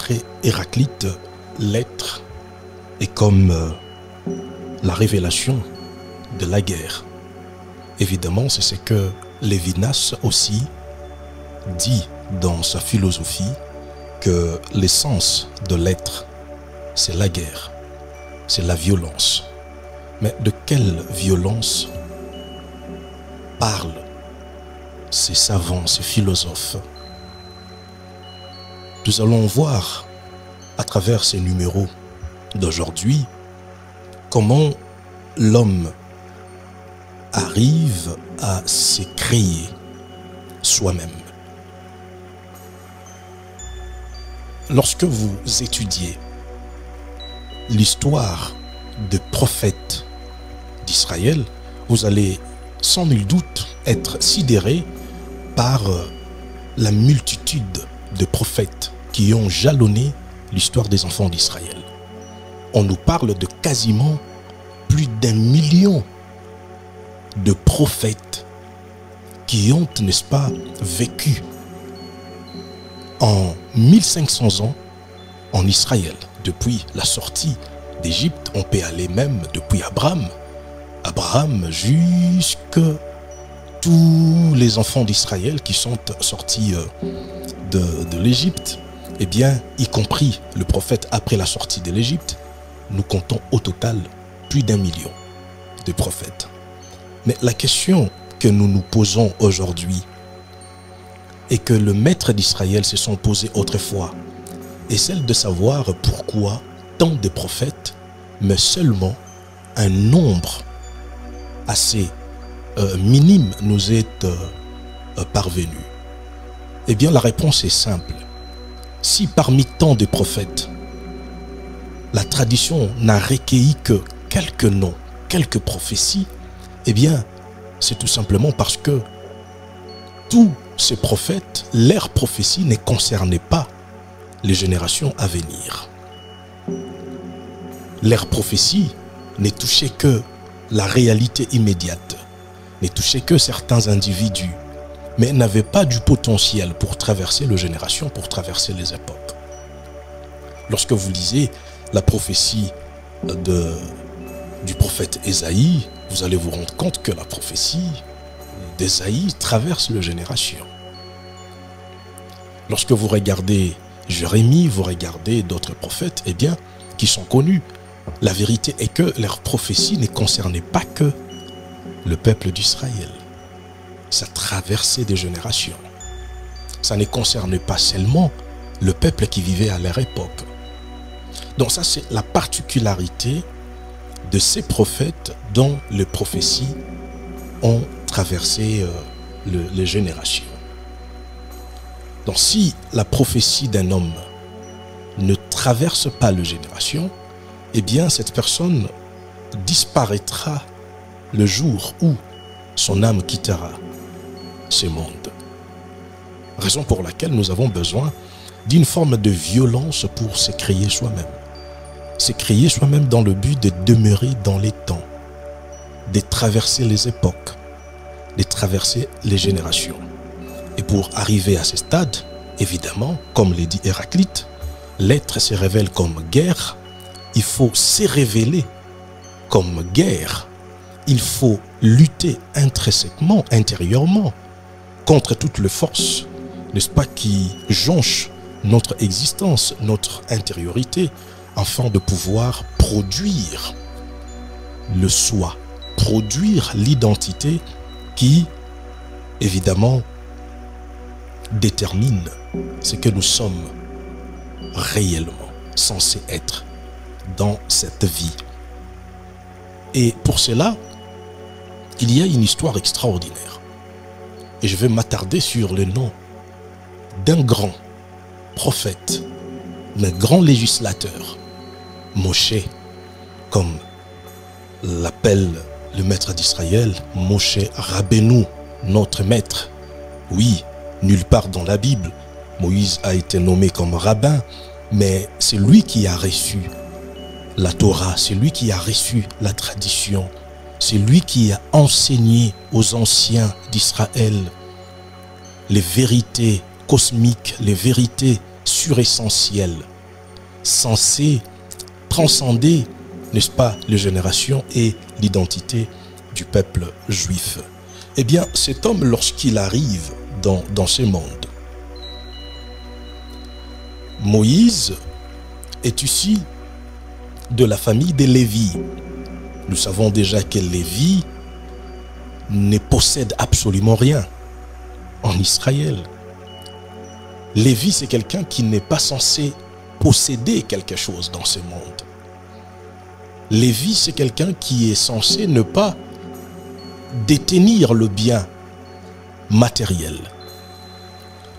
D'après Héraclite, l'être est comme la révélation de la guerre. Évidemment, c'est ce que Lévinas aussi dit dans sa philosophie, que l'essence de l'être, c'est la guerre, c'est la violence. Mais de quelle violence parlent ces savants, ces philosophes? Nous allons voir à travers ces numéros d'aujourd'hui comment l'homme arrive à se créer soi-même. Lorsque vous étudiez l'histoire des prophètes d'Israël, vous allez sans nul doute être sidéré par la multitude de prophètes qui ont jalonné l'histoire des enfants d'Israël. On nous parle de quasiment plus d'1 million de prophètes qui ont, n'est-ce pas, vécu en 1500 ans en Israël. Depuis la sortie d'Égypte, on peut aller même depuis Abraham jusque tous les enfants d'Israël qui sont sortis de l'Égypte, eh bien, y compris le prophète après la sortie de l'Égypte, nous comptons au total plus d'1 million de prophètes. Mais la question que nous nous posons aujourd'hui et que le maître d'Israël se sont posés autrefois est celle de savoir pourquoi tant de prophètes, mais seulement un nombre assez minime nous est parvenu. Eh bien, la réponse est simple. Si parmi tant de prophètes, la tradition n'a recueilli que quelques noms, quelques prophéties, eh bien, c'est tout simplement parce que tous ces prophètes, leurs prophéties ne concernaient pas les générations à venir. Leurs prophéties ne touchaient que la réalité immédiate, ne touchaient que certains individus, mais n'avaient pas du potentiel pour traverser les générations, pour traverser les époques. Lorsque vous lisez la prophétie du prophète Ésaïe, vous allez vous rendre compte que la prophétie d'Ésaïe traverse les générations. Lorsque vous regardez Jérémie, vous regardez d'autres prophètes, eh bien, qui sont connus, la vérité est que leurs prophéties ne concernaient pas que le peuple d'Israël. Ça traversait des générations. Ça ne concernait pas seulement le peuple qui vivait à leur époque. Donc ça, c'est la particularité de ces prophètes dont les prophéties ont traversé les générations. Donc si la prophétie d'un homme ne traverse pas les générations, eh bien cette personne disparaîtra le jour où son âme quittera ce monde. Raison pour laquelle nous avons besoin d'une forme de violence pour se créer soi-même. Se créer soi-même dans le but de demeurer dans les temps, de traverser les époques, de traverser les générations. Et pour arriver à ce stade, évidemment, comme le dit Héraclite, l'être se révèle comme guerre, il faut se révéler comme guerre. Il faut lutter intrinsèquement, intérieurement, contre toutes les forces, n'est-ce pas, qui jonchent notre existence, notre intériorité, afin de pouvoir produire le soi, produire l'identité qui, évidemment, détermine ce que nous sommes réellement censés être dans cette vie. Et pour cela, il y a une histoire extraordinaire. Et je vais m'attarder sur le nom d'un grand prophète, d'un grand législateur, Moshe, comme l'appelle le maître d'Israël, Moshe Rabbeinu, notre maître. Oui, nulle part dans la Bible, Moïse a été nommé comme rabbin, mais c'est lui qui a reçu la Torah, c'est lui qui a reçu la tradition, c'est lui qui a enseigné aux anciens d'Israël les vérités cosmiques, les vérités suressentielles censé transcender, n'est-ce pas, les générations et l'identité du peuple juif. Eh bien, cet homme, lorsqu'il arrive dans ce monde, Moïse est issu de la famille des Lévi. Nous savons déjà que Lévi ne possède absolument rien en Israël. Lévi, c'est quelqu'un qui n'est pas censé posséder quelque chose dans ce monde. Lévi, c'est quelqu'un qui est censé ne pas détenir le bien matériel.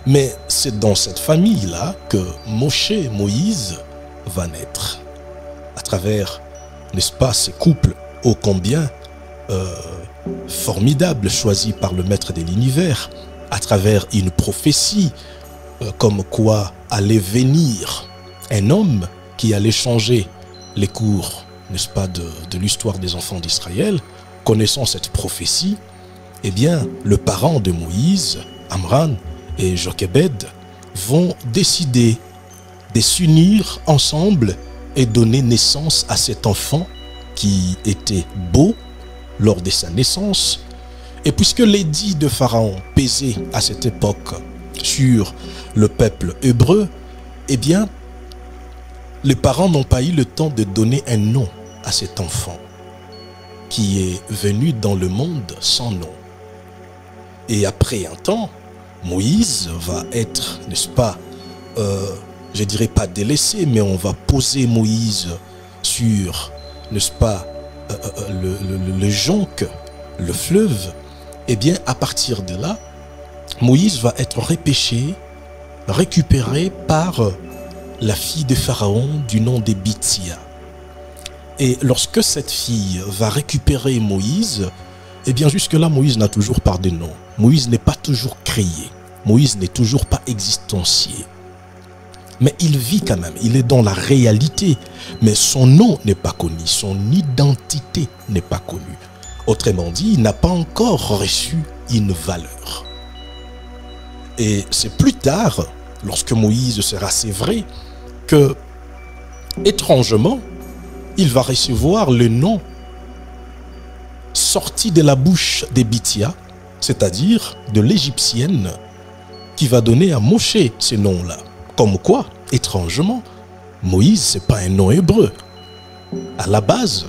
Mais c'est dans cette famille-là que Moïse va naître. À travers, n'est-ce pas, ces couples ô combien formidables choisis par le maître de l'univers, à travers une prophétie comme quoi allait venir un homme qui allait changer les cours, n'est-ce pas, de l'histoire des enfants d'Israël. Connaissant cette prophétie, eh bien, le parent de Moïse, Amram et Jochebed, vont décider de s'unir ensemble et donner naissance à cet enfant qui était beau lors de sa naissance. Et puisque l'édit de Pharaon pesait à cette époque sur le peuple hébreu, eh bien, les parents n'ont pas eu le temps de donner un nom à cet enfant qui est venu dans le monde sans nom. Et après un temps, Moïse va être, n'est-ce pas, je dirais pas délaissé, mais on va poser Moïse sur, n'est-ce pas, le jonc, le fleuve. Et bien, à partir de là, Moïse va être repêché, récupéré par la fille de Pharaon du nom de Bithia. Et lorsque cette fille va récupérer Moïse, eh bien jusque-là, Moïse n'a toujours pas de nom. Moïse n'est pas toujours créé. Moïse n'est toujours pas existencié. Mais il vit quand même, il est dans la réalité. Mais son nom n'est pas connu, son identité n'est pas connue. Autrement dit, il n'a pas encore reçu une valeur. Et c'est plus tard, lorsque Moïse sera sévré, que, étrangement, il va recevoir le nom sorti de la bouche des Bithia, c'est-à-dire de l'égyptienne, qui va donner à Moshe ce nom-là. Comme quoi, étrangement, Moïse, ce n'est pas un nom hébreu. À la base,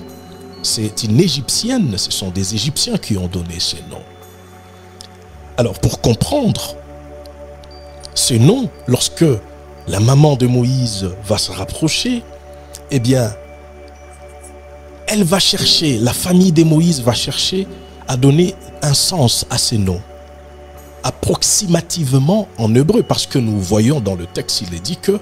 c'est une égyptienne, ce sont des Égyptiens qui ont donné ce nom. Alors, pour comprendre ce nom, lorsque la maman de Moïse va se rapprocher, eh bien, elle va chercher, la famille de Moïse va chercher à donner un sens à ces noms, approximativement en hébreu, parce que nous voyons dans le texte, il est dit que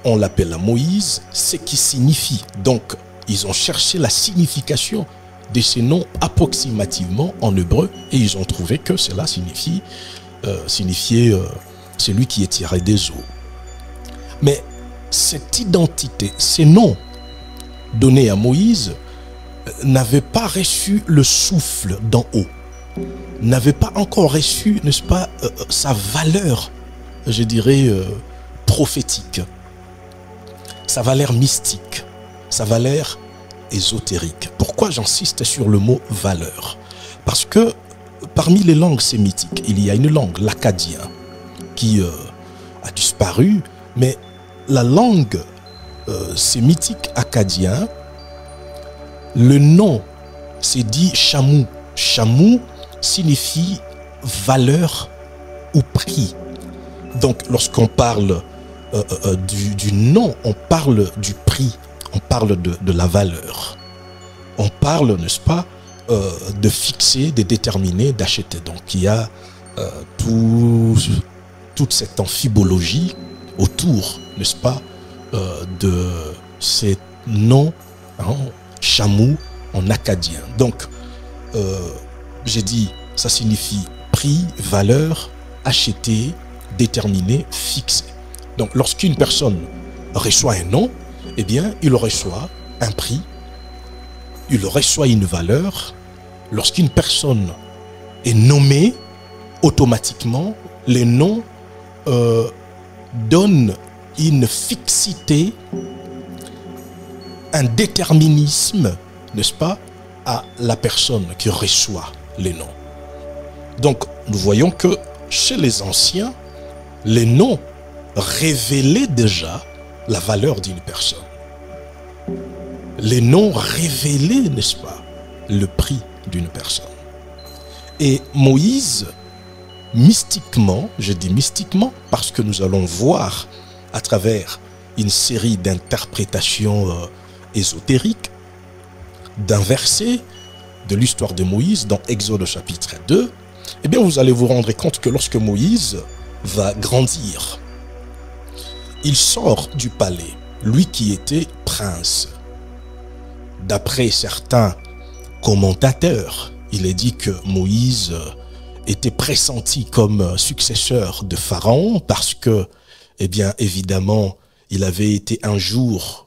on l'appelle à Moïse, ce qui signifie. Donc, ils ont cherché la signification de ces noms approximativement en hébreu, et ils ont trouvé que cela signifiait celui qui est tiré des eaux. Mais cette identité, ces noms donnés à Moïse, n'avaient pas reçu le souffle d'en haut, n'avaient pas encore reçu, n'est-ce pas, sa valeur, je dirais, prophétique, sa valeur mystique, sa valeur ésotérique. Pourquoi j'insiste sur le mot valeur? Parce que parmi les langues sémitiques, il y a une langue, l'akkadien, qui a disparu, mais la langue sémitique akkadien, le nom, c'est dit chamou. Chamou signifie valeur ou prix. Donc, lorsqu'on parle du nom, on parle du prix, on parle de la valeur. On parle, n'est-ce pas, de fixer, de déterminer, d'acheter. Donc, il y a toute cette amphibologie autour, n'est-ce pas, de ces noms, hein, chamou en akkadien. Donc, j'ai dit, ça signifie prix, valeur, acheter, déterminer, fixer. Donc, lorsqu'une personne reçoit un nom, eh bien, il reçoit un prix, il reçoit une valeur. Lorsqu'une personne est nommée, automatiquement, les noms donnent une fixité un déterminisme, n'est-ce pas, à la personne qui reçoit les noms. Donc, nous voyons que chez les anciens, les noms révélaient déjà la valeur d'une personne. Les noms révélaient, n'est-ce pas, le prix d'une personne. Et Moïse, mystiquement, je dis mystiquement parce que nous allons voir à travers une série d'interprétations ésotériques d'un verset de l'histoire de Moïse dans Exode chapitre 2, eh bien vous allez vous rendre compte que lorsque Moïse va grandir, il sort du palais, lui qui était prince. D'après certains commentateurs, il est dit que Moïse était pressenti comme successeur de Pharaon parce que, eh bien, évidemment, il avait été un jour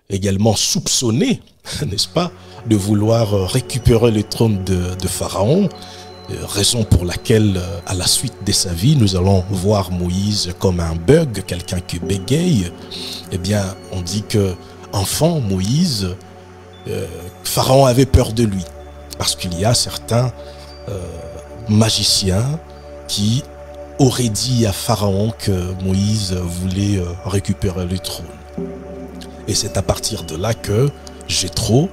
également soupçonné, n'est-ce pas, de vouloir récupérer le trône de Pharaon, raison pour laquelle, à la suite de sa vie, nous allons voir Moïse comme un bug, quelqu'un qui bégaye. Eh bien, on dit que, enfant, Moïse, Pharaon avait peur de lui, parce qu'il y a certains magiciens qui auraient dit à Pharaon que Moïse voulait récupérer le trône. Et c'est à partir de là que Jéthro,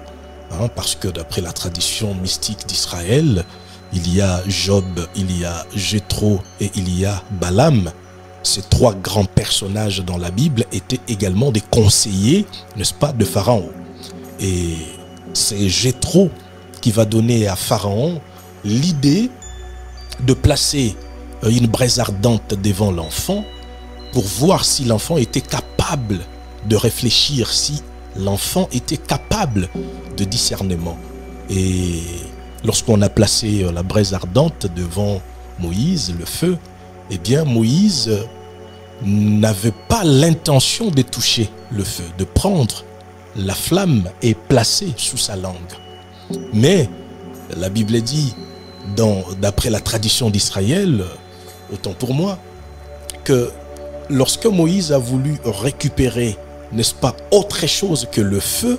parce que d'après la tradition mystique d'Israël, il y a Job, il y a Jéthro et il y a Balaam. Ces trois grands personnages dans la Bible étaient également des conseillers, n'est-ce pas, de Pharaon. Et c'est Jéthro qui va donner à Pharaon l'idée de placer une braise ardente devant l'enfant pour voir si l'enfant était capable de réfléchir, si l'enfant était capable de discernement. Et lorsqu'on a placé la braise ardente devant Moïse, le feu, eh bien Moïse n'avait pas l'intention de toucher le feu, de prendre la flamme et placer sous sa langue. Mais la Bible dit, d'après la tradition d'Israël, autant pour moi, que lorsque Moïse a voulu récupérer, n'est-ce pas, autre chose que le feu,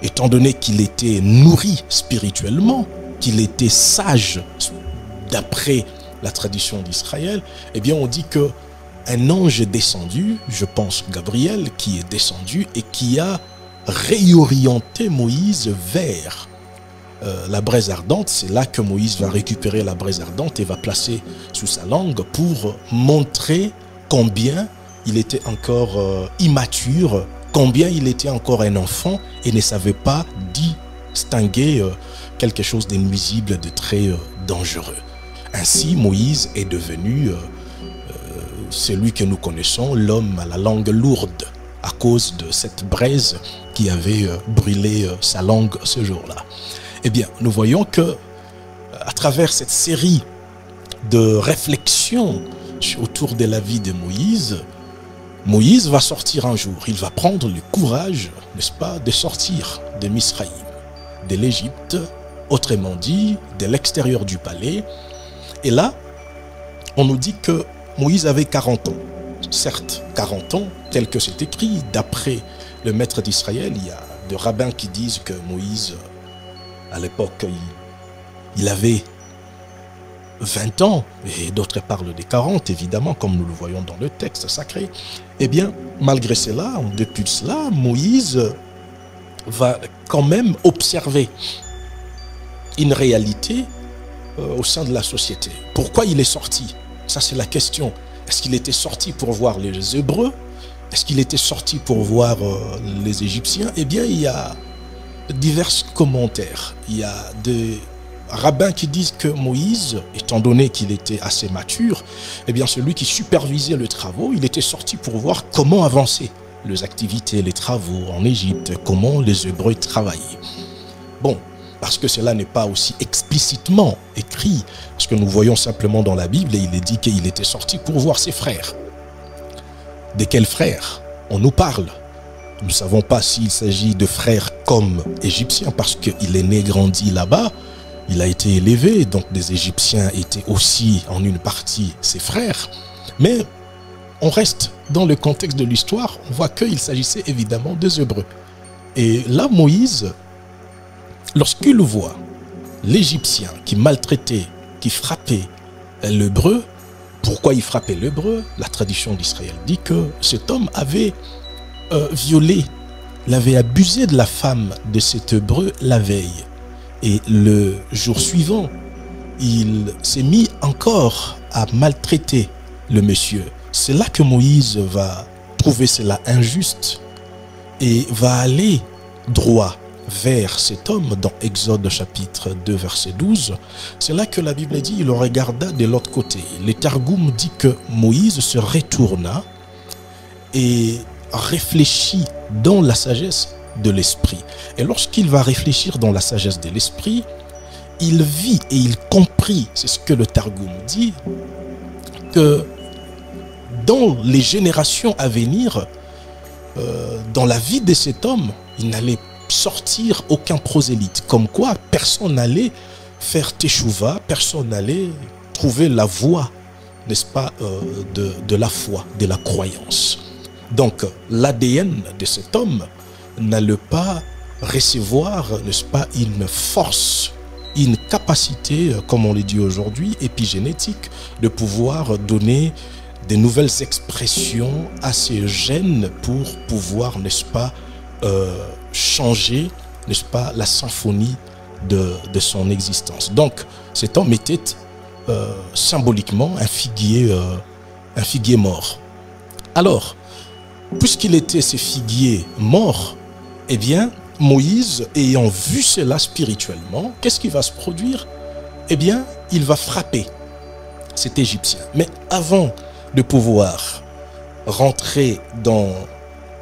étant donné qu'il était nourri spirituellement, qu'il était sage d'après la tradition d'Israël, eh bien on dit que un ange est descendu, je pense Gabriel, qui est descendu et qui a réorienté Moïse vers la braise ardente. C'est là que Moïse va récupérer la braise ardente et va placer sous sa langue pour montrer combien il était encore immature, combien il était encore un enfant et ne savait pas distinguer quelque chose de nuisible, de très dangereux. Ainsi, Moïse est devenu celui que nous connaissons, l'homme à la langue lourde, à cause de cette braise qui avait brûlé sa langue ce jour-là. Eh bien, nous voyons que, à travers cette série de réflexions autour de la vie de Moïse, Moïse va sortir un jour. Il va prendre le courage, n'est-ce pas, de sortir de Misraïm, de l'Égypte, autrement dit, de l'extérieur du palais. Et là, on nous dit que Moïse avait 40 ans. Certes, 40 ans, tel que c'est écrit, d'après le maître d'Israël, il y a des rabbins qui disent que Moïse, à l'époque, il avait 20 ans, et d'autres parlent des 40, évidemment, comme nous le voyons dans le texte sacré. Eh bien, malgré cela, en dépit de cela, Moïse va quand même observer une réalité au sein de la société. Pourquoi il est sorti? Ça, c'est la question. Est-ce qu'il était sorti pour voir les Hébreux? Est-ce qu'il était sorti pour voir les Égyptiens? Eh bien, il y a divers commentaires. Il y a des rabbins qui disent que Moïse, étant donné qu'il était assez mature, eh bien, celui qui supervisait les travaux, il était sorti pour voir comment avancer les activités, les travaux en Égypte, comment les Hébreux travaillaient. Bon, parce que cela n'est pas aussi explicitement écrit, parce que nous voyons simplement dans la Bible, et il est dit qu'il était sorti pour voir ses frères. De quels frères on nous parle? Nous ne savons pas s'il s'agit de frères comme égyptiens, parce qu'il est né, grandi là-bas, il a été élevé, donc des Égyptiens étaient aussi en une partie ses frères. Mais on reste dans le contexte de l'histoire, on voit qu'il s'agissait évidemment des Hébreux. Et là, Moïse, lorsqu'il voit l'Égyptien qui maltraitait, qui frappait l'Hébreu, pourquoi il frappait l'Hébreu? La tradition d'Israël dit que cet homme avait violé, il avait abusé de la femme de cet Hébreu la veille. Et le jour suivant, il s'est mis encore à maltraiter le monsieur. C'est là que Moïse va trouver cela injuste et va aller droit vers cet homme dans Exode chapitre 2 verset 12. C'est là que la Bible dit, il le regarda de l'autre côté. Le Targum dit que Moïse se retourna et réfléchit dans la sagesse de l'esprit. Et lorsqu'il va réfléchir dans la sagesse de l'esprit, il vit et il comprit, c'est ce que le Targum dit, que dans les générations à venir, dans la vie de cet homme, il n'allait sortir aucun prosélyte. Comme quoi, personne n'allait faire teshuva, personne n'allait trouver la voie, n'est-ce pas, de la foi, de la croyance. Donc, l'ADN de cet homme n'allait pas recevoir, n'est-ce pas, une force, une capacité, comme on le dit aujourd'hui, épigénétique, de pouvoir donner des nouvelles expressions à ces gènes pour pouvoir, n'est-ce pas, changer, n'est-ce pas, la symphonie de son existence. Donc, cet homme était symboliquement un figuier mort. Alors, puisqu'il était ce figuier mort, eh bien, Moïse, ayant vu cela spirituellement, qu'est-ce qui va se produire? Eh bien, il va frapper cet Égyptien. Mais avant de pouvoir rentrer dans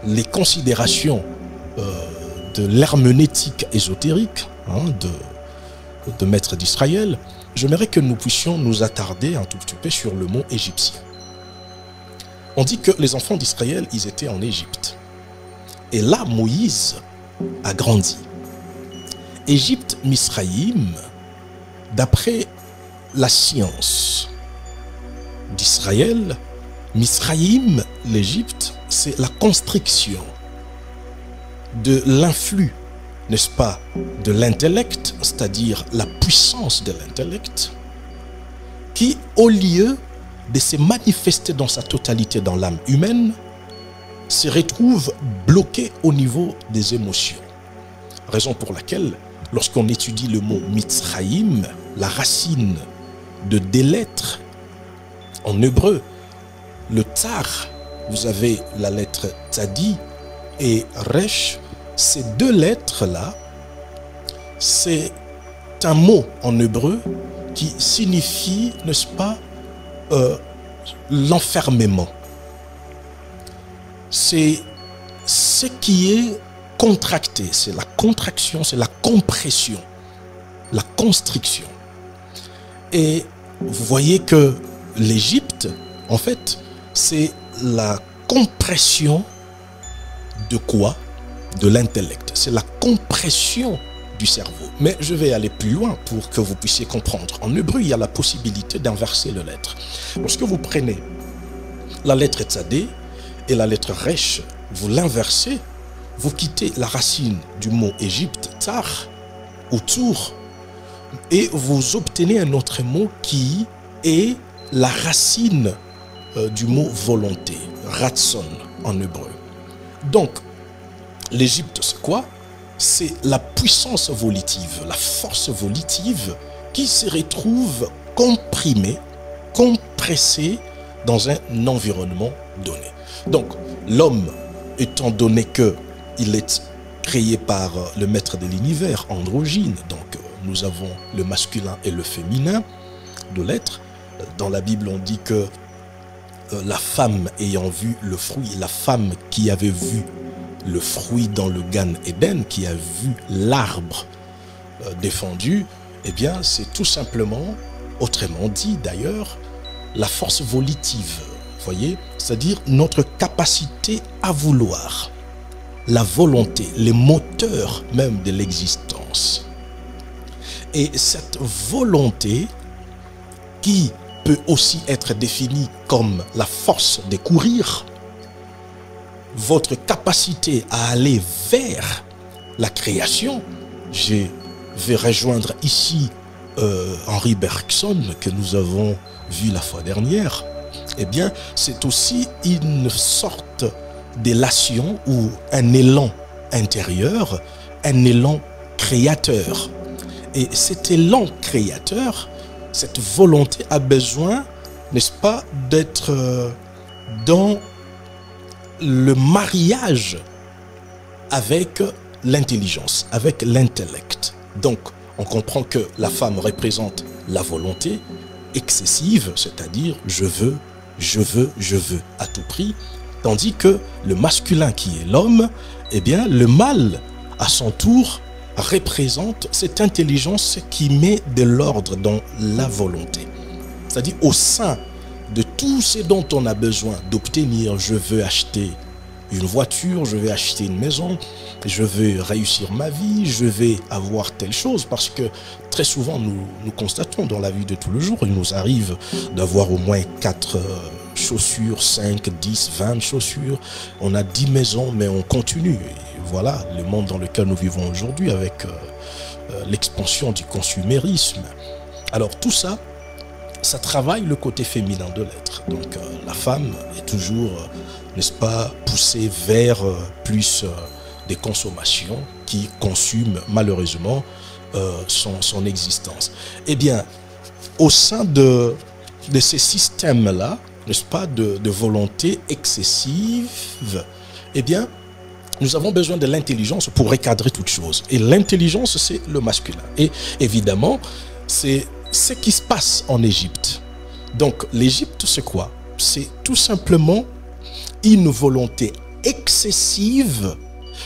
les considérations de l'herméneutique ésotérique de Maître d'Israël, j'aimerais que nous puissions nous attarder un tout petit peu sur le mot égyptien. On dit que les enfants d'Israël, ils étaient en Égypte. Et là, Moïse a grandi. Égypte, Misraïm, d'après la science d'Israël, Misraïm, l'Égypte, c'est la constriction de l'influx, n'est-ce pas, de l'intellect, c'est-à-dire la puissance de l'intellect, qui, au lieu de se manifester dans sa totalité dans l'âme humaine, se retrouve bloqué au niveau des émotions. Raison pour laquelle, lorsqu'on étudie le mot Mitzraïm, la racine de délettre en hébreu, le tar, vous avez la lettre tzadi et resh, ces deux lettres-là, c'est un mot en hébreu qui signifie, n'est-ce pas, l'enfermement. C'est ce qui est contracté, c'est la contraction, c'est la compression, la constriction. Et vous voyez que l'Égypte, en fait, c'est la compression de quoi? De l'intellect. C'est la compression du cerveau. Mais je vais aller plus loin pour que vous puissiez comprendre. En hébreu, il y a la possibilité d'inverser les lettres. Lorsque vous prenez la lettre tzadé et la lettre resh, vous l'inversez, vous quittez la racine du mot Égypte, tar, ou tour, et vous obtenez un autre mot qui est la racine du mot volonté, ratson en hébreu. Donc, l'Égypte, c'est quoi? C'est la puissance volitive, la force volitive qui se retrouve comprimée, compressée dans un environnement donné. Donc, l'homme, étant donné qu'il est créé par le maître de l'univers, androgyne, donc nous avons le masculin et le féminin de l'être. Dans la Bible, on dit que la femme ayant vu le fruit, la femme qui avait vu le fruit dans le Gan Eden, qui a vu l'arbre défendu, eh bien, c'est tout simplement, autrement dit d'ailleurs, la force volitive, voyez, c'est-à-dire notre capacité à vouloir, la volonté, les moteurs même de l'existence. Et cette volonté qui peut aussi être définie comme la force de courir, votre capacité à aller vers la création. Je vais rejoindre ici Henri Bergson, que nous avons vu la fois dernière. Eh bien, c'est aussi une sorte d'élation ou un élan intérieur, un élan créateur. Et cet élan créateur, cette volonté a besoin, n'est-ce pas, d'être dans le mariage avec l'intelligence, avec l'intellect. Donc, on comprend que la femme représente la volonté excessive, c'est-à-dire je veux à tout prix, tandis que le masculin qui est l'homme, eh bien, le mâle, à son tour, représente cette intelligence qui met de l'ordre dans la volonté. C'est-à-dire au sein de tout ce dont on a besoin d'obtenir, je veux acheter une voiture, je vais acheter une maison, je veux réussir ma vie, je vais avoir telle chose, parce que très souvent nous constatons dans la vie de tous les jours, il nous arrive d'avoir au moins 4 chaussures, 5, 10, 20 chaussures, on a 10 maisons, mais on continue. Et voilà le monde dans lequel nous vivons aujourd'hui avec l'expansion du consumérisme. Alors tout ça, ça travaille le côté féminin de l'être. Donc la femme est toujours, n'est-ce pas, poussée vers plus des consommations qui consument malheureusement son existence. Eh bien, au sein de ces systèmes-là, n'est-ce pas, de volonté excessive, eh bien, nous avons besoin de l'intelligence pour recadrer toute chose. Et l'intelligence, c'est le masculin. Et évidemment, c'est ce qui se passe en Égypte. Donc, l'Égypte, c'est quoi? C'est tout simplement une volonté excessive,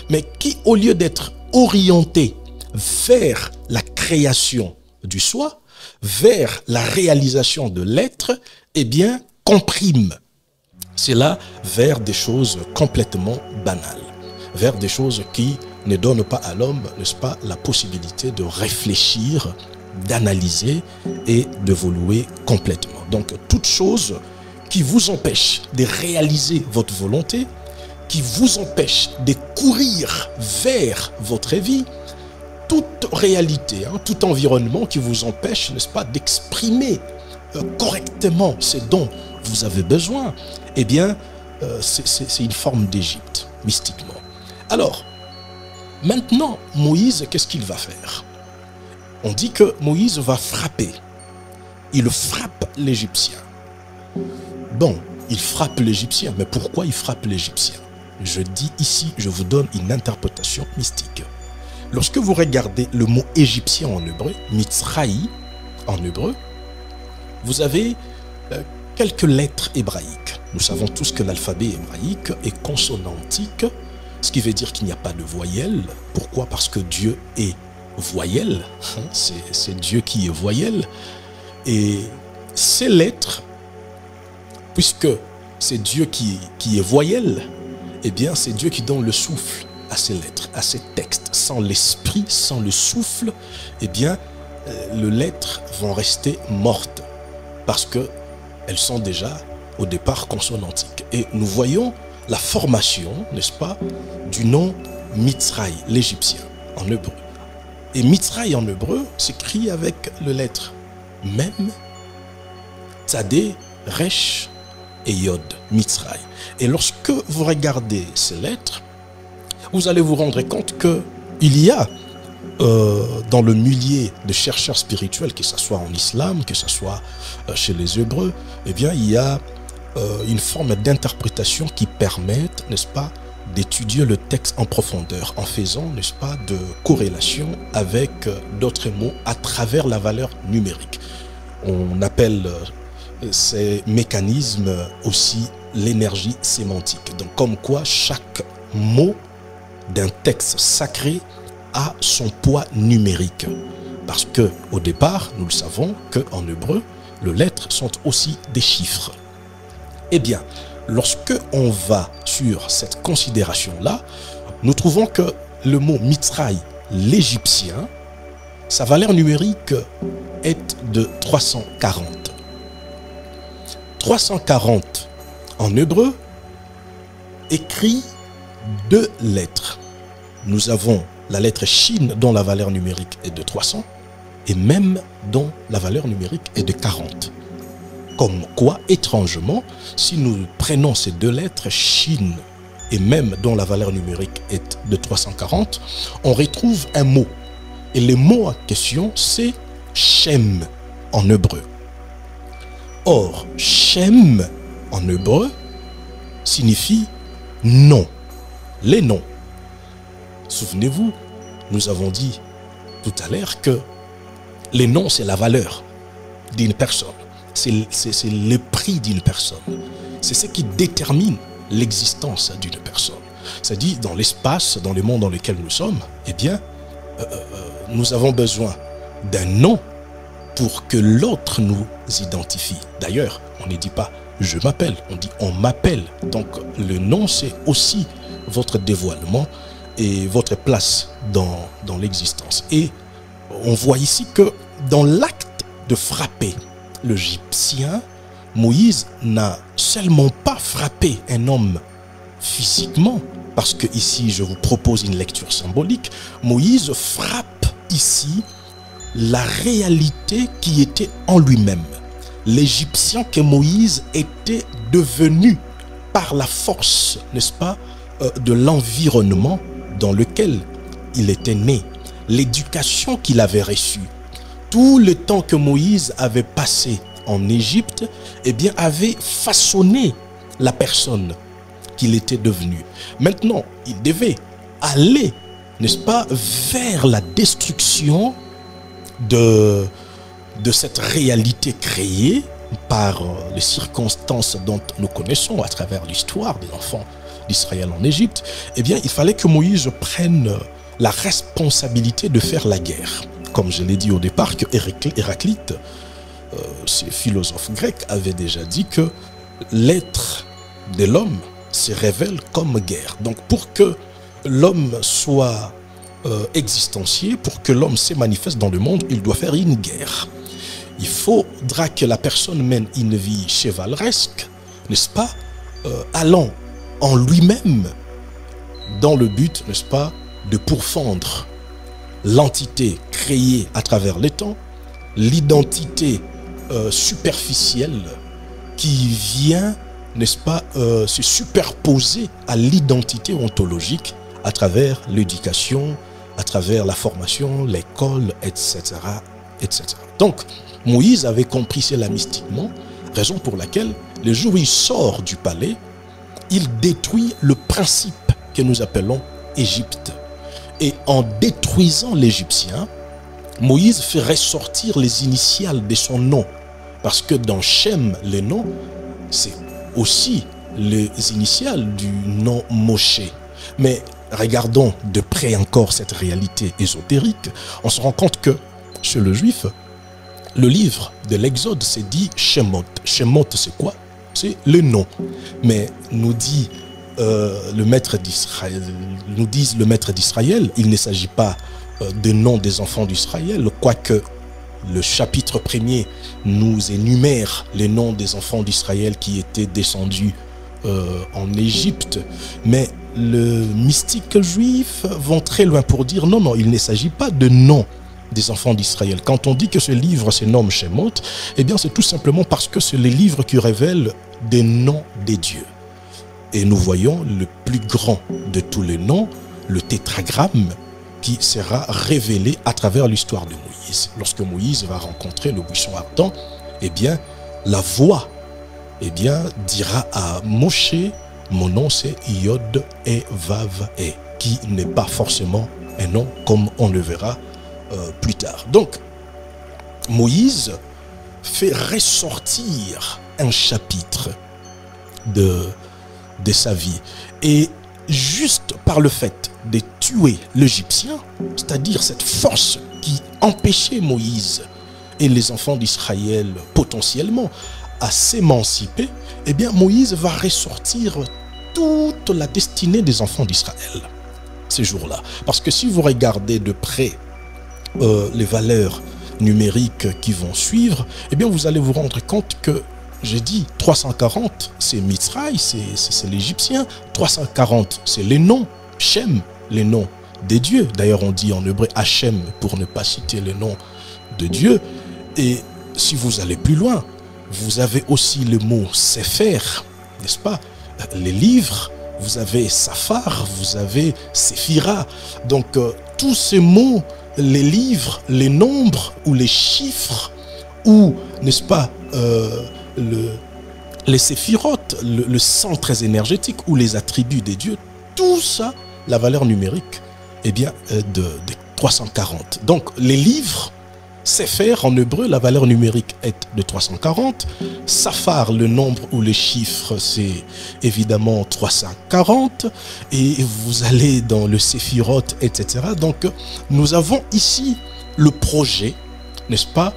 mais qui, au lieu d'être orientée vers la création du soi, vers la réalisation de l'être, eh bien, comprime. C'est là vers des choses complètement banales, vers des choses qui ne donnent pas à l'homme, n'est-ce pas, la possibilité de réfléchir, d'analyser et d'évoluer complètement. Donc, toute chose qui vous empêche de réaliser votre volonté, qui vous empêche de courir vers votre vie, toute réalité, tout environnement qui vous empêche, n'est-ce pas, d'exprimer correctement ce dont vous avez besoin, eh bien, c'est une forme d'Égypte, mystiquement. Alors, maintenant, Moïse, qu'est-ce qu'il va faire? On dit que Moïse va frapper. Il frappe l'Égyptien. Bon, il frappe l'Égyptien, mais pourquoi il frappe l'Égyptien? Je dis ici, je vous donne une interprétation mystique. Lorsque vous regardez le mot égyptien en hébreu, Mitzraï en hébreu, vous avez quelques lettres hébraïques. Nous savons tous que l'alphabet hébraïque est consonantique, ce qui veut dire qu'il n'y a pas de voyelle. Pourquoi? Parce que Dieu est voyelle, c'est Dieu qui est voyelle. Et ces lettres, puisque c'est Dieu qui est voyelle, eh bien c'est Dieu qui donne le souffle à ces lettres, à ces textes. Sans l'esprit, sans le souffle, eh bien les lettres vont rester mortes parce qu'elles sont déjà au départ consonantiques. Et nous voyons la formation, n'est-ce pas, du nom Mitzraï, l'Égyptien, en hébreu. Et Mitzraï en hébreu s'écrit avec les lettres Mem, Tzadé, Resh et Yod, Mitzraï. Et lorsque vous regardez ces lettres, vous allez vous rendre compte qu'il y a dans le milieu de chercheurs spirituels, que ce soit en islam, que ce soit chez les Hébreux, eh bien il y a une forme d'interprétation qui permettent, n'est-ce pas, d'étudier le texte en profondeur, en faisant, n'est-ce pas, de corrélation avec d'autres mots à travers la valeur numérique. On appelle ces mécanismes aussi l'énergie sémantique. Donc comme quoi chaque mot d'un texte sacré a son poids numérique. Parce que au départ, nous le savons qu'en hébreu, les lettres sont aussi des chiffres. Eh bien, lorsque on va sur cette considération-là, nous trouvons que le mot Mitzraï, l'Égyptien, sa valeur numérique est de 340. 340 en hébreu écrit 2 lettres. Nous avons la lettre Shin dont la valeur numérique est de 300 et même dont la valeur numérique est de 40. Comme quoi, étrangement, si nous prenons ces deux lettres Shin et même dont la valeur numérique est de 340, on retrouve un mot. Et le mot en question, c'est Shem en hébreu. Or, Shem en hébreu signifie nom, les noms. Souvenez-vous, nous avons dit tout à l'heure que les noms, c'est la valeur d'une personne. C'est le prix d'une personne. C'est ce qui détermine l'existence d'une personne. C'est-à-dire, dans l'espace, dans le monde dans lequel nous sommes, eh bien, nous avons besoin d'un nom pour que l'autre nous identifie. D'ailleurs, on ne dit pas « je m'appelle », on dit « on m'appelle ». Donc, le nom, c'est aussi votre dévoilement et votre place dans l'existence. Et on voit ici que dans l'acte de frapper l'Égyptien, Moïse n'a seulement pas frappé un homme physiquement, parce que ici je vous propose une lecture symbolique. Moïse frappe ici la réalité qui était en lui-même. L'Égyptien que Moïse était devenu par la force, n'est-ce pas, de l'environnement dans lequel il était né, l'éducation qu'il avait reçue. Tout le temps que Moïse avait passé en Égypte, eh bien, avait façonné la personne qu'il était devenu. Maintenant, il devait aller, n'est-ce pas, vers la destruction de cette réalité créée par les circonstances dont nous connaissons à travers l'histoire des enfants d'Israël en Égypte. Eh bien, il fallait que Moïse prenne la responsabilité de faire la guerre. Comme je l'ai dit au départ, que Héraclite, ce philosophe grec, avait déjà dit que l'être de l'homme se révèle comme guerre. Donc pour que l'homme soit existencié, pour que l'homme se manifeste dans le monde, il doit faire une guerre. Il faudra que la personne mène une vie chevaleresque, n'est-ce pas, allant en lui-même dans le but, n'est-ce pas, de pourfendre l'entité créée à travers les temps, l'identité superficielle qui vient, n'est-ce pas, se superposer à l'identité ontologique à travers l'éducation, à travers la formation, l'école, etc., etc. Donc, Moïse avait compris cela mystiquement, raison pour laquelle, le jour où il sort du palais, il détruit le principe que nous appelons Égypte. Et en détruisant l'Égyptien, Moïse fait ressortir les initiales de son nom. Parce que dans Shem, le nom, c'est aussi les initiales du nom Moshe. Mais regardons de près encore cette réalité ésotérique. On se rend compte que chez le juif, le livre de l'Exode c'est dit Shemot. Shemot, c'est quoi? C'est le nom. Mais nous dit le maître d'Israël, il ne s'agit pas des noms des enfants d'Israël, quoique le chapitre 1er nous énumère les noms des enfants d'Israël qui étaient descendus en Égypte. Mais les mystiques juifs vont très loin pour dire non, non, il ne s'agit pas de noms des enfants d'Israël. Quand on dit que ce livre se nomme Shemot, eh bien c'est tout simplement parce que c'est les livres qui révèlent des noms des dieux. Et nous voyons le plus grand de tous les noms, le tétragramme, qui sera révélé à travers l'histoire de Moïse. Lorsque Moïse va rencontrer le buisson ardent, eh bien, la voix, eh bien, dira à Moshe, mon nom c'est Yod et Vav et, qui n'est pas forcément un nom comme on le verra plus tard. Donc, Moïse fait ressortir un chapitre de sa vie. Et juste par le fait de tuer l'Égyptien, c'est-à-dire cette force qui empêchait Moïse et les enfants d'Israël potentiellement à s'émanciper, eh bien Moïse va ressortir toute la destinée des enfants d'Israël ces jours-là. Parce que si vous regardez de près les valeurs numériques qui vont suivre, eh bien vous allez vous rendre compte que j'ai dit 340, c'est Mitzraï, c'est l'Égyptien. 340, c'est les noms. Shem, les noms, des dieux. D'ailleurs, on dit en hébreu Hachem pour ne pas citer le nom de Dieu. Et si vous allez plus loin, vous avez aussi le mot Sefer, n'est-ce pas? Les livres, vous avez Safar, vous avez Séphira. Donc, tous ces mots, les livres, les nombres ou les chiffres, ou, n'est-ce pas, les séphirotes, le centre très énergétique ou les attributs des dieux, tout ça, la valeur numérique, eh bien, de 340. Donc, les livres, Sefer en hébreu, la valeur numérique est de 340. Safar, le nombre ou les chiffres, c'est évidemment 340. Et vous allez dans le Séphiroth, etc. Donc, nous avons ici le projet, n'est-ce pas,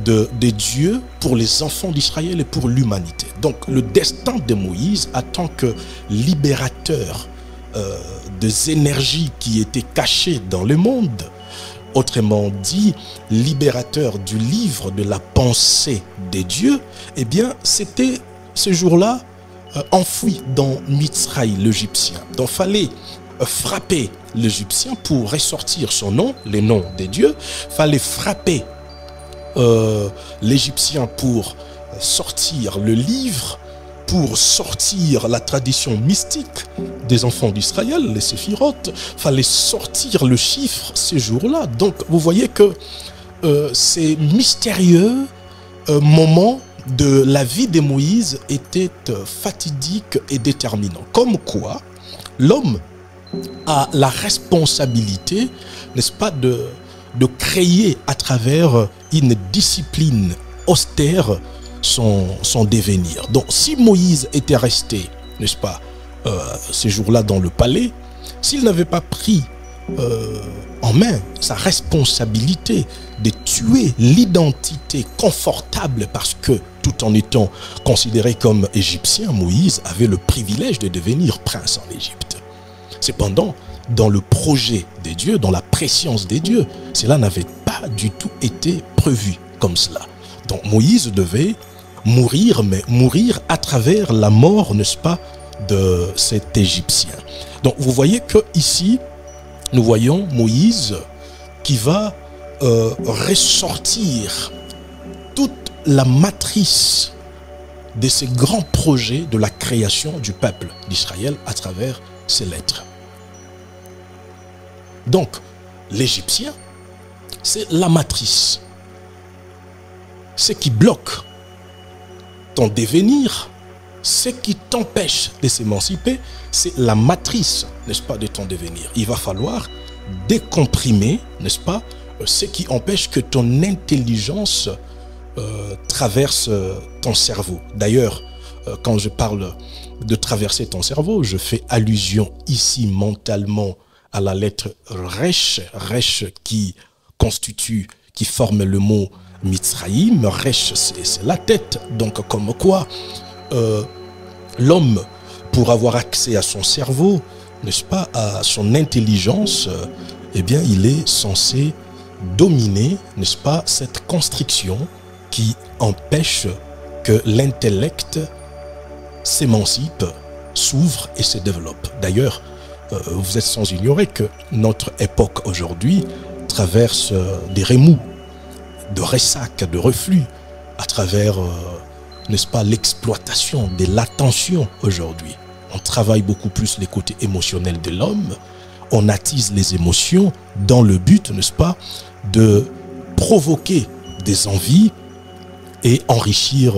des dieux pour les enfants d'Israël et pour l'humanité. Donc, le destin de Moïse en tant que libérateur des énergies qui étaient cachées dans le monde, autrement dit, libérateur du livre de la pensée des dieux, eh bien, c'était ce jour-là enfoui dans Mitzraï, l'Égyptien. Donc, il fallait frapper l'Égyptien pour ressortir son nom, les noms des dieux. Il fallait frapper l'Égyptien pour sortir le livre, pour sortir la tradition mystique des enfants d'Israël, les séphirotes. Fallait sortir le chiffre ces jours-là. Donc vous voyez que ces mystérieux moments de la vie de Moïse étaient fatidiques et déterminants. Comme quoi l'homme a la responsabilité, n'est-ce pas, de créer à travers une discipline austère son devenir. Donc si Moïse était resté, n'est-ce pas, ces jours-là dans le palais, s'il n'avait pas pris en main sa responsabilité de tuer l'identité confortable, parce que tout en étant considéré comme égyptien, Moïse avait le privilège de devenir prince en Égypte. Cependant, dans le projet des dieux, dans la préscience des dieux, cela n'avait pas du tout été prévu comme cela. Donc Moïse devait mourir, mais mourir à travers la mort, n'est-ce pas, de cet Égyptien. Donc vous voyez que ici, nous voyons Moïse qui va ressortir toute la matrice de ces grands projets de la création du peuple d'Israël à travers ces lettres. Donc, l'Égyptien, c'est la matrice. Ce qui bloque ton devenir, ce qui t'empêche de s'émanciper, c'est la matrice, n'est-ce pas, de ton devenir. Il va falloir décomprimer, n'est-ce pas, ce qui empêche que ton intelligence traverse ton cerveau. D'ailleurs, quand je parle de traverser ton cerveau, je fais allusion ici mentalement à la lettre Resh, Resh qui constitue, qui forme le mot Mitzraïm. Resh, c'est la tête. Donc comme quoi l'homme, pour avoir accès à son cerveau, n'est-ce pas, à son intelligence, eh bien il est censé dominer, n'est-ce pas, cette constriction qui empêche que l'intellect s'émancipe, s'ouvre et se développe. D'ailleurs, vous êtes sans ignorer que notre époque aujourd'hui traverse des remous, de ressac, de reflux, à travers, n'est-ce pas, l'exploitation de l'attention aujourd'hui. On travaille beaucoup plus les côtés émotionnels de l'homme, on attise les émotions dans le but, n'est-ce pas, de provoquer des envies et enrichir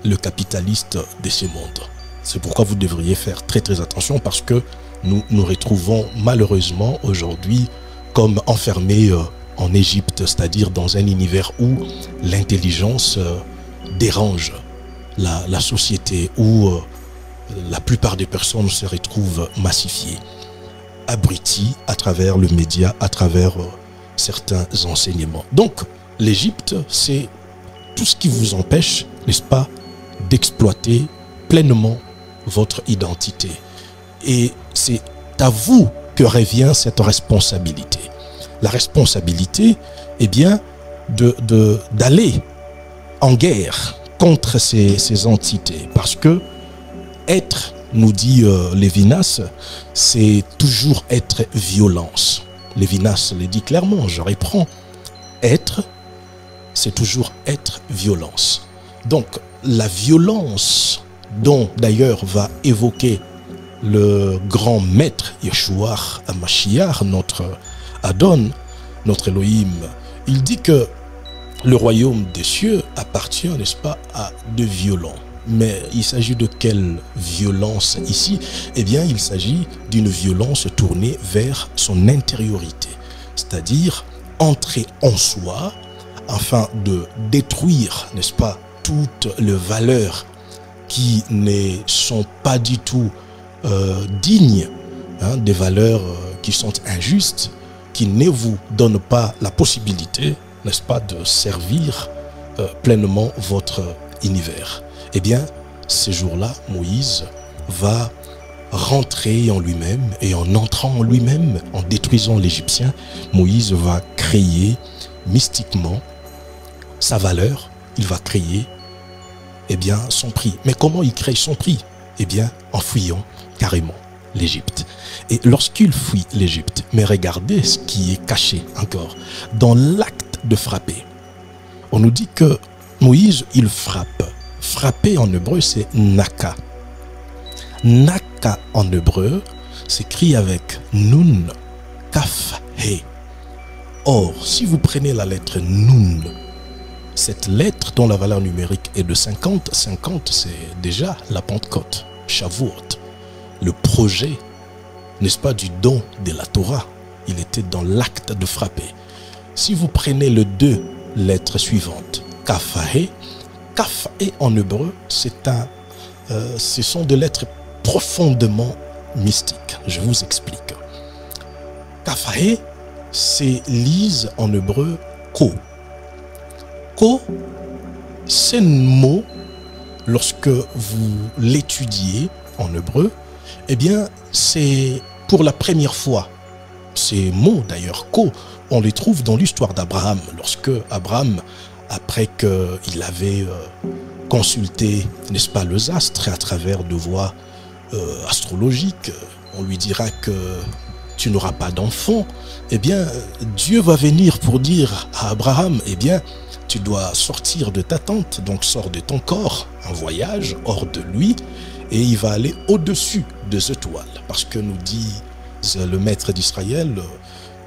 le capitaliste de ce monde. C'est pourquoi vous devriez faire très très attention, parce que nous nous retrouvons malheureusement aujourd'hui comme enfermés en Égypte, c'est-à-dire dans un univers où l'intelligence dérange la société, où la plupart des personnes se retrouvent massifiées, abruties à travers le média, à travers certains enseignements. Donc l'Égypte, c'est tout ce qui vous empêche, n'est-ce pas, d'exploiter pleinement votre identité. Et c'est à vous que revient cette responsabilité. La responsabilité, eh bien, d'aller en guerre contre ces entités. Parce que être, nous dit Lévinas, c'est toujours être violence. Lévinas le dit clairement, je reprends. Être, c'est toujours être violence. Donc, la violence dont d'ailleurs va évoquer le grand maître Yeshua HaMashiach, notre Adon, notre Elohim, il dit que le royaume des cieux appartient, n'est-ce pas, à de violents. Mais il s'agit de quelle violence ici? Eh bien, il s'agit d'une violence tournée vers son intériorité, c'est-à-dire entrer en soi afin de détruire, n'est-ce pas, toutes les valeurs qui ne sont pas du tout dignes, des valeurs qui sont injustes, qui ne vous donnent pas la possibilité, n'est-ce pas, de servir pleinement votre univers. Eh bien, ces jours-là, Moïse va rentrer en lui-même, et en entrant en lui-même, en détruisant l'Égyptien, Moïse va créer mystiquement sa valeur, il va créer, eh bien, son prix. Mais comment il crée son prix? Eh bien, en fuyant carrément l'Égypte. Et lorsqu'il fuit l'Égypte, mais regardez ce qui est caché encore, dans l'acte de frapper, on nous dit que Moïse, il frappe. Frapper en hébreu, c'est naka. Naka en hébreu s'écrit avec nun, kaf, he. Or, si vous prenez la lettre nun, cette lettre dont la valeur numérique est de 50, 50 c'est déjà la Pentecôte, Shavuot, le projet, n'est-ce pas, du don de la Torah. Il était dans l'acte de frapper. Si vous prenez les deux lettres suivantes, kaf, he, Kaf et en hébreu, ce sont des lettres profondément mystiques. Je vous explique. Kafahe, c'est lise en hébreu ko. Ko, c'est un mot, lorsque vous l'étudiez en hébreu, eh bien, c'est pour la première fois. Ces mots, d'ailleurs, ko, on les trouve dans l'histoire d'Abraham. Lorsque Abraham, après qu'il avait consulté, n'est-ce pas, les astres à travers de voies astrologiques, on lui dira que tu n'auras pas d'enfant. Eh bien, Dieu va venir pour dire à Abraham, eh bien, tu dois sortir de ta tente, donc sors de ton corps, un voyage hors de lui, et il va aller au-dessus des étoiles. Parce que nous dit le maître d'Israël,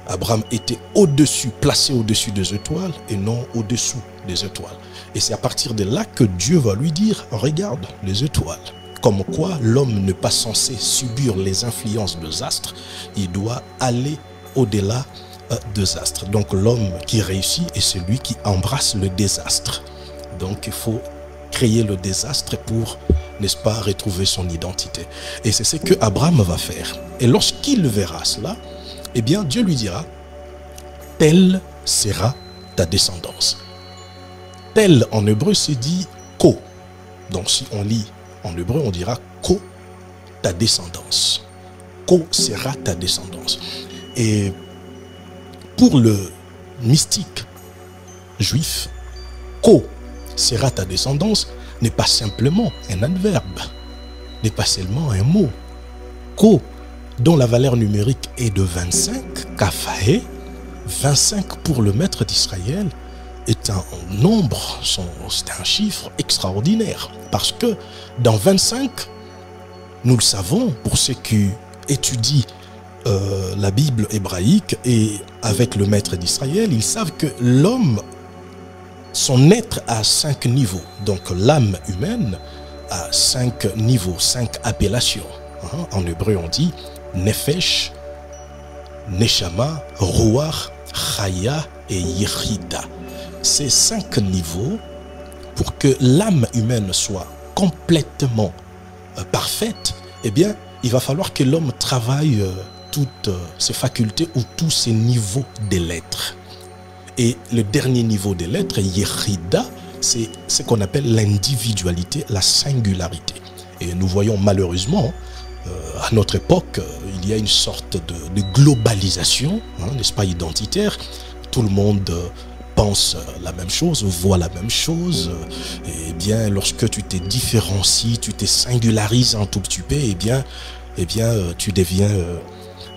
Abraham était au-dessus, placé au-dessus des étoiles et non au-dessous des étoiles. Et c'est à partir de là que Dieu va lui dire, regarde les étoiles. Comme quoi l'homme n'est pas censé subir les influences des astres, il doit aller au-delà des astres. Donc l'homme qui réussit est celui qui embrasse le désastre. Donc il faut créer le désastre pour, n'est-ce pas, retrouver son identité. Et c'est ce que Abraham va faire. Et lorsqu'il verra cela, eh bien, Dieu lui dira, telle sera ta descendance. Tel en hébreu se dit ko. Donc si on lit en hébreu, on dira ko, ta descendance. Ko sera ta descendance. Et pour le mystique juif, ko sera ta descendance n'est pas simplement un adverbe, n'est pas seulement un mot. Ko, dont la valeur numérique est de 25, kafahe, 25 pour le maître d'Israël, est un nombre, c'est un chiffre extraordinaire. Parce que dans 25, nous le savons, pour ceux qui étudient la Bible hébraïque et avec le maître d'Israël, ils savent que l'homme, son être a 5 niveaux. Donc l'âme humaine a 5 niveaux, 5 appellations. En hébreu on dit Nefesh, Neshama, Ruach, Chaya et Yechida. Ces 5 niveaux, pour que l'âme humaine soit complètement parfaite, eh bien, il va falloir que l'homme travaille toutes ses facultés ou tous ses niveaux de l'être. Et le dernier niveau de l'être, Yechida, c'est ce qu'on appelle l'individualité, la singularité. Et nous voyons malheureusement, à notre époque, il y a une sorte de globalisation, n'est-ce pas, identitaire. Tout le monde pense la même chose, voit la même chose. Et bien, lorsque tu te différencies, tu te singularises un tout petit peu, eh bien, tu deviens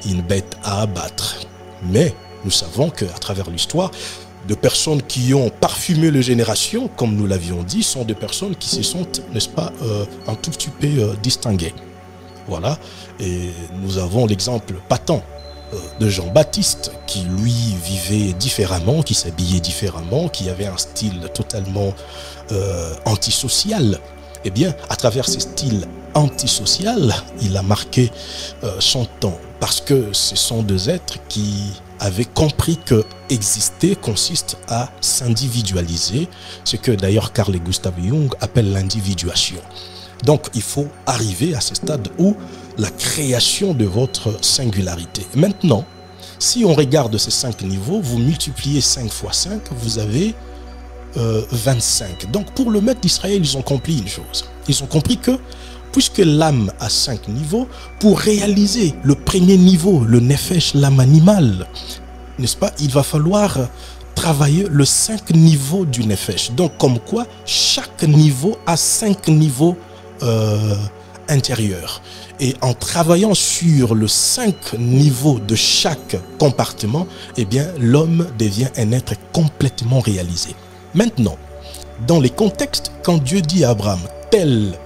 une bête à abattre. Mais nous savons qu'à travers l'histoire, de personnes qui ont parfumé les générations, comme nous l'avions dit, sont des personnes qui se sont, n'est-ce pas, un tout petit peu distinguées. Voilà, et nous avons l'exemple patent de Jean-Baptiste qui lui vivait différemment, qui s'habillait différemment, qui avait un style totalement antisocial. Eh bien, à travers ce style antisocial, il a marqué son temps, parce que ce sont deux êtres qui avaient compris que exister consiste à s'individualiser, ce que d'ailleurs Carl Gustav Jung appelle l'individuation. Donc il faut arriver à ce stade où la création de votre singularité. Maintenant, si on regarde ces 5 niveaux, vous multipliez 5 fois 5, vous avez 25. Donc pour le maître d'Israël, ils ont compris une chose. Ils ont compris que puisque l'âme a 5 niveaux, pour réaliser le premier niveau, le nefesh, l'âme animale, n'est-ce pas, il va falloir travailler le 5 niveaux du nefesh. Donc comme quoi, chaque niveau a 5 niveaux intérieurs. Et en travaillant sur le 5 niveaux de chaque compartiment, eh bien, l'homme devient un être complètement réalisé. Maintenant, dans les contextes, quand Dieu dit à Abraham, tel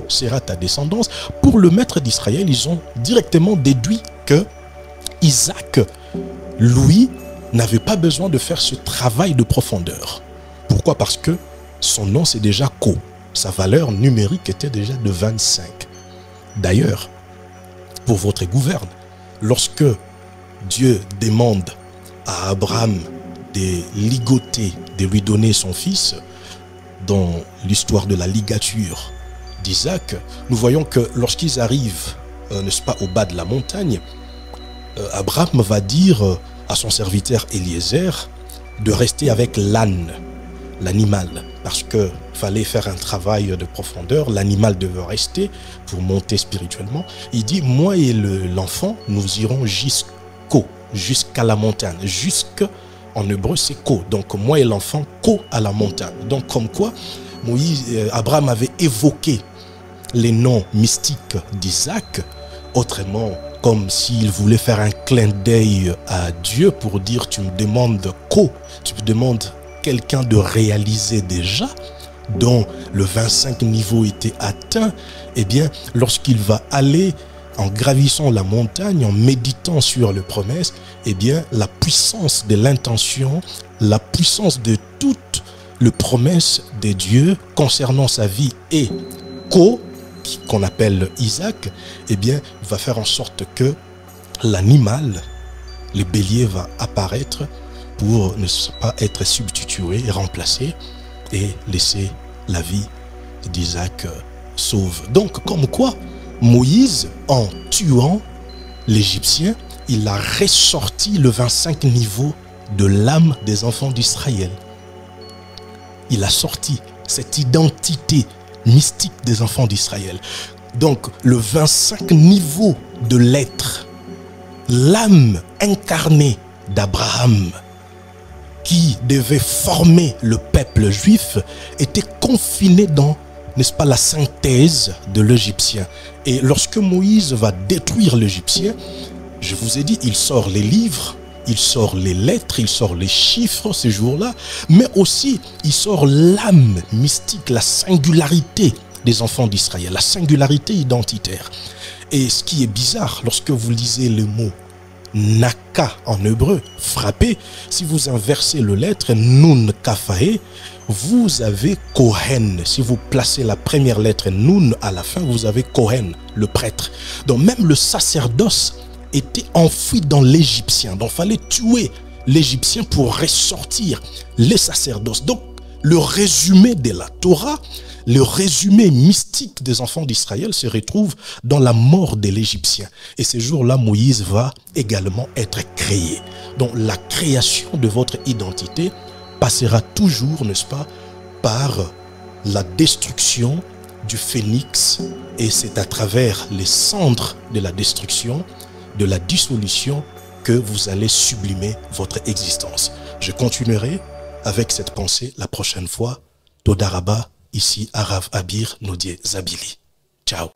sera ta descendance, pour le maître d'Israël, ils ont directement déduit que Isaac, lui, n'avait pas besoin de faire ce travail de profondeur. Pourquoi? Parce que son nom, c'est déjà Ko. Sa valeur numérique était déjà de 25. D'ailleurs, pour votre gouverne, lorsque Dieu demande à Abraham de ligoter, de lui donner son fils, dans l'histoire de la ligature d'Isaac, nous voyons que lorsqu'ils arrivent, n'est-ce pas, au bas de la montagne, Abraham va dire à son serviteur Eliezer de rester avec l'âne, l'animal, parce qu'il fallait faire un travail de profondeur, l'animal devait rester pour monter spirituellement. Il dit, moi et l'enfant, nous irons jusqu'à la montagne, en hébreu c'est Ko, donc moi et l'enfant, Ko à la montagne. Donc comme quoi, Abraham avait évoqué les noms mystiques d'Isaac, autrement comme s'il voulait faire un clin d'œil à Dieu pour dire, tu me demandes Ko, tu me demandes quelqu'un de réalisé déjà, dont le 25 niveau était atteint. Eh bien, lorsqu'il va aller en gravissant la montagne, en méditant sur les promesses, eh bien, la puissance de l'intention, la puissance de toutes les promesses de Dieu concernant sa vie et qu'on appelle Isaac, eh bien, va faire en sorte que l'animal, le bélier, va apparaître pour ne pas être substitué, remplacé et laisser la vie d'Isaac sauve. Donc, comme quoi, Moïse, en tuant l'Égyptien, il a ressorti le 25 niveau de l'âme des enfants d'Israël. Il a sorti cette identité mystique des enfants d'Israël. Donc, le 25 niveau de l'être, l'âme incarnée d'Abraham, qui devait former le peuple juif, était confiné dans, n'est-ce pas, la synthèse de l'Égyptien. Et lorsque Moïse va détruire l'Égyptien, je vous ai dit, il sort les livres, il sort les lettres, il sort les chiffres ces jours-là, mais aussi il sort l'âme mystique, la singularité des enfants d'Israël, la singularité identitaire. Et ce qui est bizarre, lorsque vous lisez le mot Naka en hébreu, frapper, si vous inversez le lettre Nun Kafae, vous avez Kohen. Si vous placez la première lettre Nun à la fin, vous avez Kohen, le prêtre. Donc même le sacerdoce était enfoui dans l'Égyptien. Donc il fallait tuer l'Égyptien pour ressortir les sacerdoces. Donc le résumé de la Torah, le résumé mystique des enfants d'Israël se retrouve dans la mort de l'Égyptien. Et ce jour-là, Moïse va également être créé. Donc la création de votre identité passera toujours, n'est-ce pas, par la destruction du phénix. Et c'est à travers les cendres de la destruction, de la dissolution, que vous allez sublimer votre existence. Je continuerai avec cette pensée la prochaine fois. Todaraba, ici Arav Abir Nodie Zabili. Ciao.